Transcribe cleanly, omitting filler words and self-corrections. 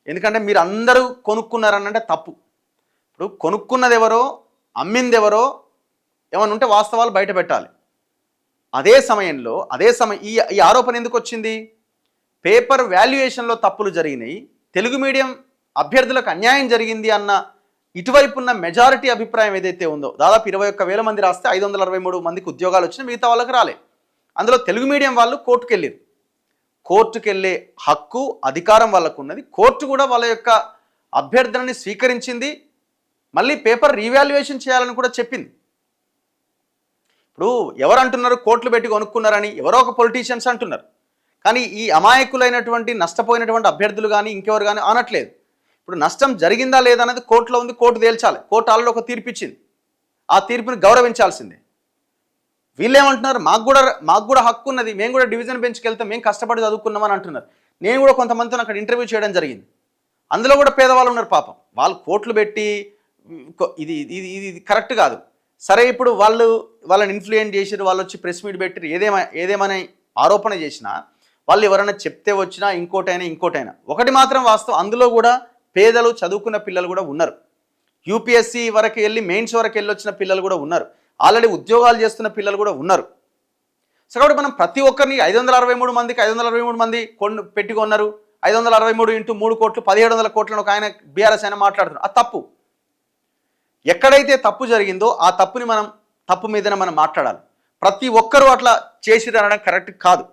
ఎందుకంటే మీరు అందరూ కొనుక్కున్నారనంటే తప్పు. ఇప్పుడు కొనుక్కున్నది ఎవరో, అమ్మింది ఎవరో ఏమన్నా ఉంటే వాస్తవాలు బయట పెట్టాలి. అదే సమయంలో ఈ ఆరోపణ ఎందుకు వచ్చింది? పేపర్ వాల్యుయేషన్లో తప్పులు జరిగినాయి, తెలుగు మీడియం అభ్యర్థులకు అన్యాయం జరిగింది అన్న ఇటువైపు ఉన్న మెజారిటీ అభిప్రాయం ఏదైతే ఉందో, దాదాపు 21,000 మంది రాస్తే 523 మందికి ఉద్యోగాలు వచ్చినాయి, మిగతా వాళ్ళకి రాలే. అందులో తెలుగు మీడియం వాళ్ళు కోర్టుకెళ్ళారు. కోర్టుకెళ్ళే హక్కు, అధికారం వాళ్ళకు ఉన్నది. కోర్టు కూడా వాళ్ళ యొక్క అభ్యర్థనని స్వీకరించింది. మళ్ళీ పేపర్ రీవాల్యుయేషన్ చేయాలని కూడా చెప్పింది. ఇప్పుడు ఎవరు అంటున్నారు కోట్లు పెట్టి కొనుక్కున్నారని? ఎవరో ఒక పొలిటీషియన్స్ అంటున్నారు. కానీ ఈ అమాయకులైనటువంటి నష్టపోయినటువంటి అభ్యర్థులు కానీ ఇంకెవరు కానీ అనట్లేదు. ఇప్పుడు నష్టం జరిగిందా లేదా అనేది కోర్టులో ఉంది, కోర్టు తేల్చాలి. కోర్టు ఆల్రెడీ ఒక తీర్పు ఇచ్చింది, ఆ తీర్పుని గౌరవించాల్సిందే. వీళ్ళేమంటున్నారు, మాకు కూడా హక్కు ఉన్నది, మేము కూడా డివిజన్ బెంచ్కి వెళ్తాం, మేము కష్టపడి చదువుకున్నామని అంటున్నారు. నేను కూడా కొంతమందితో అక్కడ ఇంటర్వ్యూ చేయడం జరిగింది. అందులో కూడా పేదవాళ్ళు ఉన్నారు పాపం. వాళ్ళు కోట్లు పెట్టి ఇది ఇది ఇది కరెక్ట్ కాదు. సరే, ఇప్పుడు వాళ్ళని ఇన్ఫ్లుయెన్స్ చేసిరు, వాళ్ళు వచ్చి ప్రెస్ మీట్ పెట్టిరు, ఏదేమని ఆరోపణ చేసినా, వాళ్ళు ఎవరైనా చెప్తే వచ్చినా ఇంకోటైనా ఒకటి మాత్రం వాస్తవం, అందులో కూడా పేదలు చదువుకున్న పిల్లలు కూడా ఉన్నారు. యూపీఎస్సీ వరకు వెళ్ళి మెయిన్స్ వరకు వెళ్ళి వచ్చిన పిల్లలు కూడా ఉన్నారు. ఆల్రెడీ ఉద్యోగాలు చేస్తున్న పిల్లలు కూడా ఉన్నారు. సో కాబట్టి మనం ప్రతి ఒక్కరిని 563 మందికి 563 మంది పెట్టి కొన్నారు, 563 × 3 కోట్లు 1700 కోట్లను ఒక ఆయన బీఆర్ఎస్ ఆయన మాట్లాడుతున్నారు. అది తప్పు. ఎక్కడైతే తప్పు జరిగిందో ఆ తప్పు మీదనే మనం మాట్లాడాలి. ప్రతి ఒక్కరూ అట్లా చేసిరు అనడం కరెక్ట్ కాదు.